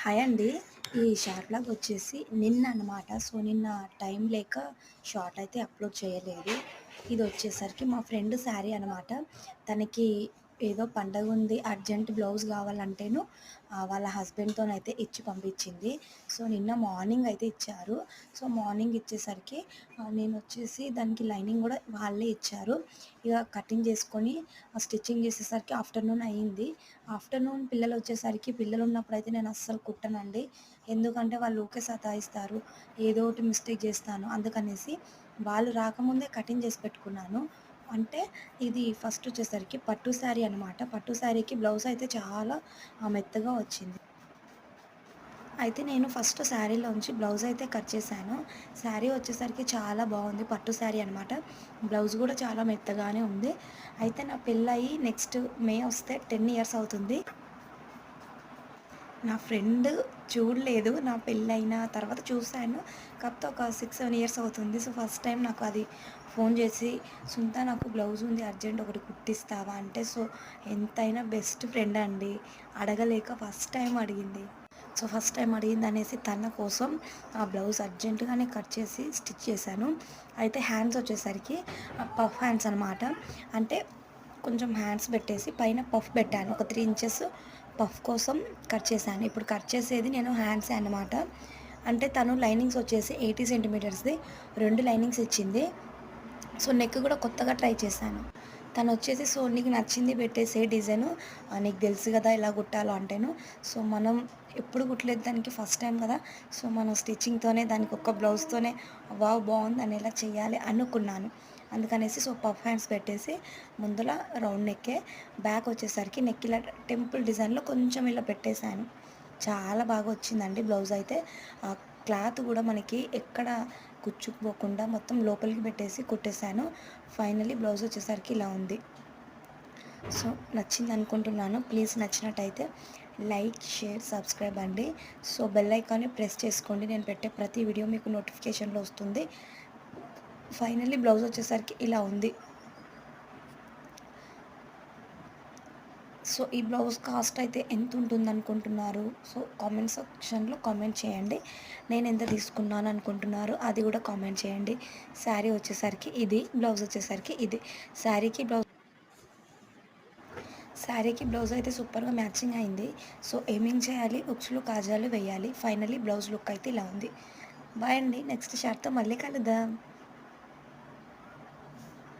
Hi అండి. ఈ short blog వచ్చేసి నిన్న అనమాట. సో, నిన్న టైం లేక షార్ట్ అయితే అప్‌లోడ్ చేయలేదు. ఇది వచ్చేసరికి మా ఫ్రెండ్ శారీ అనమాట. తనకి ఏదో పండగుంది, అర్జెంట్ బ్లౌజ్ కావాలంటేను వాళ్ళ హస్బెండ్‌తోనైతే ఇచ్చి పంపించింది. సో, నిన్న మార్నింగ్ అయితే ఇచ్చారు. సో, మార్నింగ్ ఇచ్చేసరికి నేనొచ్చేసి దానికి లైనింగ్ గూడా వాళ్ళే ఇచ్చారు. ఇక కటింగ్ చేసుకొని స్టిచ్చింగ్ చేసేసరికి ఆఫ్టర్‌నూన్ అయింది. ఆఫ్టర్‌నూన్ పిల్లలొచ్చేసరికి పిల్లలున్నప్పుడైతే నేను అస్సలు కుట్టనండి. ఎందుకంటే వాళ్ళు ఊకే సతాయిస్తారు. ఏదో ఒకటి మిస్టేక్ చేస్తాను. అందుకనేసి వాళ్ళు రాకముందే కటింగ్ చేసి పెట్టుకున్నాను. అంటే ఇది ఫస్ట్ వచ్చేసరికి పట్టు శారీ అనమాట. పట్టు శారీకి బ్లౌజ్ అయితే చాలా మెత్తగా వచ్చింది. అయితే నేను ఫస్ట్ శారీలోంచి బ్లౌజ్ అయితే కట్ చేశాను. శారీ వచ్చేసరికి చాలా బాగుంది. పట్టు శారీ అనమాట. బ్లౌజ్ కూడా చాలా మెత్తగానే ఉంది. అయితే నా పెళ్ళయి నెక్స్ట్ మే వస్తే 10 ఇయర్స్ అవుతుంది. నా ఫ్రెండ్ చూడలేదు. నా పెళ్ళైన తర్వాత చూసాను. కాకపోతే ఒక 6, 7 ఇయర్స్ అవుతుంది. సో, ఫస్ట్ టైం నాకు అది ఫోన్ చేసి, "సునీత నాకు బ్లౌజ్ ఉంది అర్జెంట్ ఒకటి కుట్టిస్తావా?" అంటే సో, ఎంతైనా బెస్ట్ ఫ్రెండ్ అండి. అడగలేక ఫస్ట్ టైం అడిగింది. సో, ఫస్ట్ టైం అడిగిందనేసి తన కోసం ఆ బ్లౌజ్ అర్జెంట్‌గానే కట్ చేసి స్టిచ్ చేశాను. అయితే హ్యాండ్స్ వచ్చేసరికి పఫ్ హ్యాండ్స్ అనమాట. అంటే కొంచెం హ్యాండ్స్ పెట్టేసి పైన పఫ్ పెట్టాను. ఒక 3 ఇంచెస్ పఫ్ కోసం కట్ చేశాను. ఇప్పుడు కట్ చేసేది నేను హ్యాండ్సే అన్నమాట. అంటే తను లైనింగ్స్ వచ్చేసి 80 సెంటీమీటర్స్‌ది 2 లైనింగ్స్ ఇచ్చింది. సో, నెక్ కూడా కొత్తగా ట్రై చేశాను. తనొచ్చేసి "సో, నీకు నచ్చింది పెట్టేసే డిజైను. నీకు తెలుసు కదా ఎలా కుట్టాలో" అంటేను. సో, మనం ఎప్పుడు కుట్టలేదు దానికి ఫస్ట్ టైం కదా! సో, మనం స్టిచ్చింగ్‌తోనే దానికి ఒక బ్లౌజ్‌తోనే వావ్! బావుంది అనేలా చేయాలి అనుకున్నాను. అందుకనేసి సో, పఫ్ హ్యాండ్స్ పెట్టేసి ముందల రౌండ్ నెక్కే, బ్యాక్ వచ్చేసరికి నెక్ ఇలా టెంపుల్ డిజైన్‌లో కొంచెం ఇలా పెట్టేశాను. చాలా బాగా వచ్చిందండి బ్లౌజ్ అయితే. క్లాత్ కూడా మనకి ఎక్కడ కుచ్చుకుపోకుండా మొత్తం లోపలికి పెట్టేసి కుట్టేశాను. ఫైనల్లీ బ్లౌజ్ వచ్చేసరికి ఇలా ఉంది. సో, నచ్చింది అనుకుంటున్నాను. ప్లీజ్ నచ్చినట్టయితే లైక్, షేర్, సబ్స్క్రైబ్ అండి. సో, బెల్ ఐకాన్ని ప్రెస్ చేసుకోండి. నేను పెట్టే ప్రతి వీడియో మీకు నోటిఫికేషన్‌లో వస్తుంది. ఫైనల్లీ బ్లౌజ్ వచ్చేసరికి ఇలా ఉంది. సో, ఈ బ్లౌజ్ కాస్ట్ అయితే ఎంతుంటుందనుకుంటున్నారు? సో, కామెంట్ సెక్షన్‌లో కామెంట్ చేయండి. నేనెంత తీసుకున్నాను అనుకుంటున్నారు? అది కూడా కామెంట్ చేయండి. శారీ వచ్చేసరికి ఇది, బ్లౌజ్ వచ్చేసరికి ఇది. శారీకి బ్లౌజ్ శారీకి బ్లౌజ్ అయితే సూపర్‌గా మ్యాచింగ్ అయింది. సో, ఏమేం చేయాలి? ఉక్సులు, కాజాలు వేయాలి. ఫైనల్లీ బ్లౌజ్ లుక్ అయితే ఇలా ఉంది. బాయ్ అండి. నెక్స్ట్ షాట్‌తో మళ్ళీ కలుద్దాం.